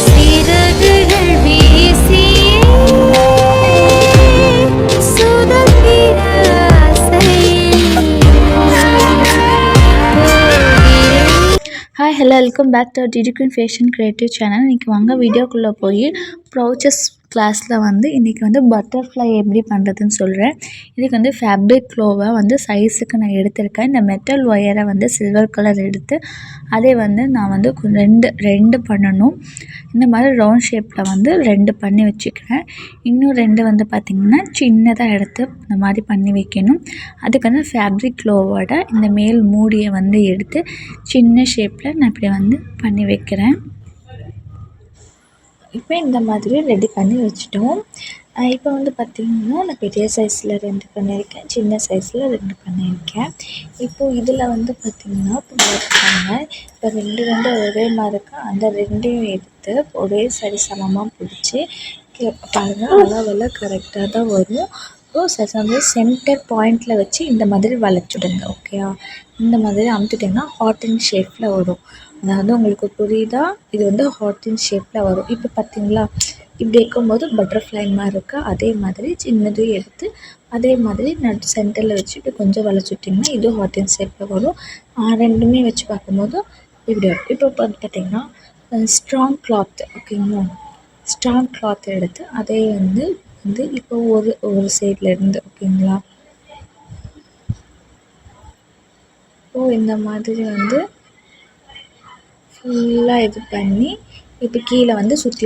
சிறகுகள் வீசியே சுதந்திர ஆசையில் hi hello welcome back to 𝗕𝗿𝗀𝗀 fashion creative channel. இன்றைக்கி வாங்க வீடியோக்குள்ளே போய் ப்ரௌச்சஸ் கிளாஸில் வந்து இன்றைக்கி வந்து பட்டர்ஃப்ளை எப்படி பண்ணுறதுன்னு சொல்கிறேன். இதுக்கு வந்து ஃபேப்ரிக் க்ளோவை வந்து சைஸுக்கு நான் எடுத்திருக்கேன். இந்த மெட்டல் ஒயரை வந்து சில்வர் கலர் எடுத்து அதே வந்து நான் வந்து ரெண்டு பண்ணணும். இந்த மாதிரி ரவுண்ட் ஷேப்பில் வந்து 2 பண்ணி வச்சுக்கிறேன். இன்னும் 2 வந்து பார்த்திங்கன்னா சின்னதாக எடுத்து இந்த மாதிரி பண்ணி வைக்கணும். அதுக்கு வந்து ஃபேப்ரிக் க்ளோவோட இந்த மேல் மூடியை வந்து எடுத்து சின்ன ஷேப்பில் நான் இப்படி வந்து பண்ணி வைக்கிறேன். இப்போ இந்த மாதிரி ரெடி பண்ணி வச்சுட்டோம். இப்போ வந்து பார்த்திங்கன்னா நான் பெரிய சைஸில் 2 பண்ணியிருக்கேன், சின்ன சைஸில் 2 பண்ணியிருக்கேன். இப்போது இதில் வந்து பார்த்திங்கன்னா போட்டுருக்காங்க. இப்போ 2 ஒரே மாதிரி இருக்கா, அந்த 2ஐயும் எடுத்து ஒரே சரி சமமாக பிடிச்சி பாருங்கள், அளவெல்லாம் கரெக்டாக தான் வரும். வந்து சென்டர் பாயிண்டில் வச்சு இந்த மாதிரி வளைச்சுடுங்க. ஓகேயா, இந்த மாதிரி அமுத்திட்டிங்கன்னா ஹார்ட் அண்ட் ஷேப்பில் வரும். அதாவது உங்களுக்கு புரியுதா, இது வந்து ஹார்ட் அண்ட் ஷேப்பில் வரும். இப்போ பார்த்தீங்களா, இப்படி இருக்கும்போது பட்டர்ஃப்ளை மாதிரி இருக்குது. அதே மாதிரி சின்னதும் எடுத்து அதே மாதிரி சென்டரில் வச்சு இப்படி கொஞ்சம் வளைச்சுட்டிங்கன்னா இது ஹார்ட் அண்ட் ஷேப்பில் வரும். 2மே வச்சு பார்க்கும்போது இப்படி வரும். இப்போ பார்த்திங்கன்னா ஸ்ட்ராங் கிளாத், ஓகேங்களா, ஸ்ட்ராங் கிளாத் எடுத்து அதே வந்து இப்போ ஒரு சைடில் இருந்து, ஓகேங்களா, இப்போது இந்த மாதிரி வந்து ஃபுல்லாக இது பண்ணி இப்போ கீழே வந்து சுற்றி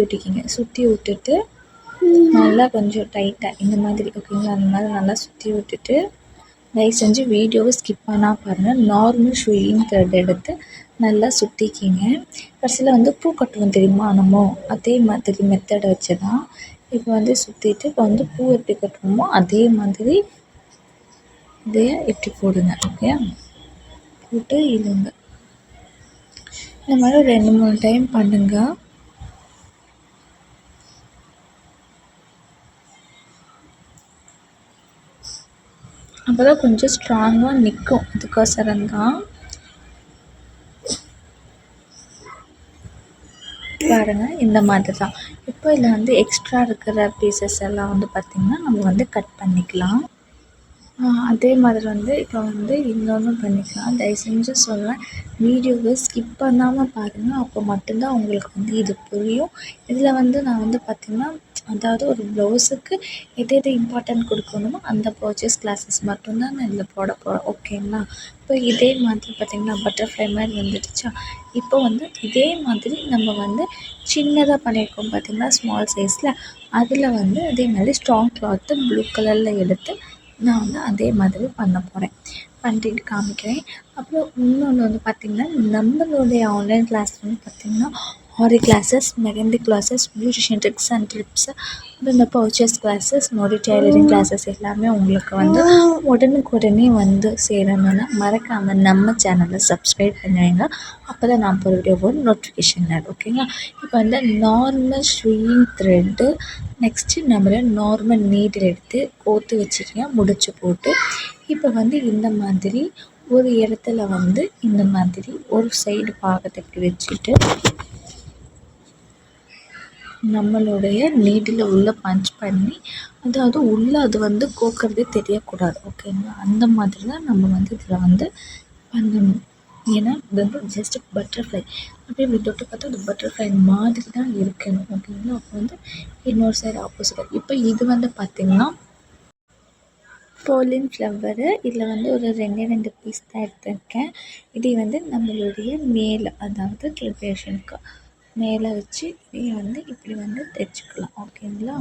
விட்டுட்டு நல்லா கொஞ்சம் டைட்டாக இந்த மாதிரி, ஓகேங்களா, அந்த மாதிரி நல்லா சுற்றி விட்டுட்டு தயவு செஞ்சு வீடியோவை ஸ்கிப் பண்ணால் பாருங்கள். நார்மல் ஷூயிங் த்ரெட் எடுத்து நல்லா சுற்றிக்கிங்க. கடைசியில் வந்து பூ கட்டுவோம் தெரியுமா, நம்ம அதே மாதிரி மெத்தடை வச்சு தான் இப்போ வந்து சுற்றிட்டு இப்போ வந்து பூ எப்படி கட்டுவோமோ அதே மாதிரி இதைய எப்படி போடுங்க. ஓகே, போட்டு இழுங்க. இந்த மாதிரி 2-3 டைம் பண்ணுங்க. அப்போ தான் கொஞ்சம் ஸ்ட்ராங்காக நிற்கும். அதுக்கோசரம் தான் பாருங்கள், இந்த மாதிரி தான். இப்போ இதில் வந்து எக்ஸ்ட்ரா இருக்கிற பீசஸ் எல்லாம் வந்து பார்த்திங்கன்னா நம்ம வந்து கட் பண்ணிக்கலாம். அதே மாதிரி வந்து இப்போ வந்து இன்னொன்று பண்ணிக்கலாம். தயவு செஞ்சு சொல்கிறேன், வீடியோவை ஸ்கிப் பண்ணாமல் பாருங்கள். அப்போ மட்டும்தான் உங்களுக்கு வந்து இது புரியும். இதில் வந்து நான் வந்து பார்த்திங்கன்னா, அதாவது ஒரு ப்ளவுஸுக்கு எது இம்பார்ட்டன்ட் கொடுக்கணுமோ அந்த ப்ரௌச்சஸ் கிளாஸஸ் மட்டும்தான் நான் இதில் போட போகிறேன். ஓகேங்களா, இப்போ இதே மாதிரி பார்த்திங்கன்னா பட்டர்ஃப்ளை மாதிரி வந்துடுச்சா. இப்போ வந்து இதே மாதிரி நம்ம வந்து சின்னதாக பண்ணியிருக்கோம் பார்த்திங்கன்னா ஸ்மால் சைஸில், அதில் வந்து அதே மாதிரி ஸ்ட்ராங் கிளாத்து ப்ளூ கலரில் எடுத்து நான் வந்து அதே மாதிரி பண்ண போகிறேன். பண்ணிட்டு காமிக்கிறேன். அப்புறம் இன்னொன்று வந்து பார்த்திங்கன்னா, நம்மளுடைய ஆன்லைன் கிளாஸ் வந்து பார்த்திங்கன்னா aari classes, mehndi classes, beautician tricks and tips, அப்புறம் இந்த பர்ச்சேஸ் கிளாஸஸ், மோடி டெய்லரிங் கிளாஸஸ் எல்லாமே உங்களுக்கு வந்து உடனுக்குடனே வந்து சேரணும்னா மறக்காமல் நம்ம சேனலை சப்ஸ்கிரைப் பண்ணுவீங்க. அப்போ தான் நான் போகிற வீடியோவோட நோட்டிஃபிகேஷன் வரும். ஓகேங்களா, இப்போ வந்து நார்மல் ஷூயிங் த்ரெட்டு, நெக்ஸ்ட்டு நம்மள நார்மல் நீடில் எடுத்து கோர்த்து வச்சுருக்கேன், முடிச்சு போட்டு இப்போ வந்து இந்த மாதிரி ஒரு இடத்துல வந்து இந்த மாதிரி ஒரு சைடு பாகத்துக்கு வச்சுட்டு நம்மளுடைய நீடில் உள்ளே பஞ்ச் பண்ணி, அதாவது உள்ளே அது வந்து கோக்கிறதே தெரியக்கூடாது. ஓகேங்களா, அந்த மாதிரி தான் நம்ம வந்து இதில் வந்து பண்ணணும். ஏன்னா இது வந்து ஜஸ்ட் பட்டர்ஃப்ளை, அப்படியே இப்படி தொட்டு பார்த்தா அது பட்டர்ஃப்ளை மாதிரி தான் இருக்கணும். ஓகேங்களா, அப்போ வந்து இன்னொரு சைடு ஆப்போசிட். இப்போ இது வந்து பார்த்திங்கன்னா போலின் ஃப்ளவரு, இதில் வந்து ஒரு 2 பீஸ் தான் எடுத்திருக்கேன். இதை வந்து நம்மளுடைய மேலே, அதாவது ப்ரிப்ரேஷனுக்கு மேலே வச்சு இதை வந்து இப்படி வந்து தைச்சிக்கலாம். ஓகேங்களா,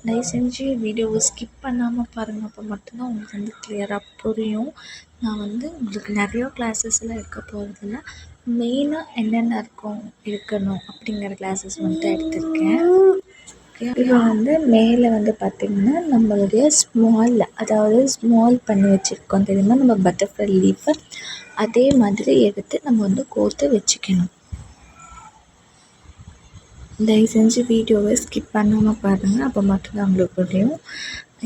தயவு செஞ்சு வீடியோவை ஸ்கிப் பண்ணாமல் பாருங்கள். அப்போ மட்டும்தான் உங்களுக்கு வந்து கிளியராக புரியும். நான் வந்து உங்களுக்கு நிறையா கிளாஸஸ்லாம் இருக்க போகிறதில்ல, மெயினாக என்னென்ன இருக்கணும் அப்படிங்கிற கிளாஸஸ் வந்துட்டு எடுத்திருக்கேன். இப்போ வந்து மேலே வந்து பார்த்திங்கன்னா நம்மளுடைய அதாவது ஸ்மால் பண்ணி வச்சுருக்கோம் தெரியுமா நம்ம பட்டர்ஃப்ளை லீஃபை, அதே மாதிரி எடுத்து நம்ம வந்து கோர்த்து வச்சுக்கணும். தயவு செஞ்சு வீடியோவை ஸ்கிப் பண்ணாமல் பாருங்கள். அப்போ மட்டும்தான் உங்களுக்கு புரியும்.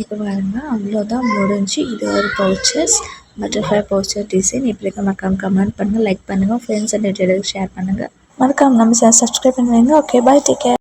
இப்போ பாருங்கள், அவ்வளோதான் முடிஞ்சு. இது ஒரு பவுச்சஸ், பட்டர்ஃப்ளை பவுச்சர் டிசைன். இப்படி இருக்க மறக்காம கமெண்ட் பண்ணுங்கள், லைக் பண்ணுங்கள், ஃப்ரெண்ட்ஸ் அண்ட் டீட்டெயிலுக்கு ஷேர் பண்ணுங்கள். மறக்காமல் நம்ம சேனல் சப்ஸ்கிரைப் பண்ணி வைங்க. ஓகே, பாய், டேக் கேர்.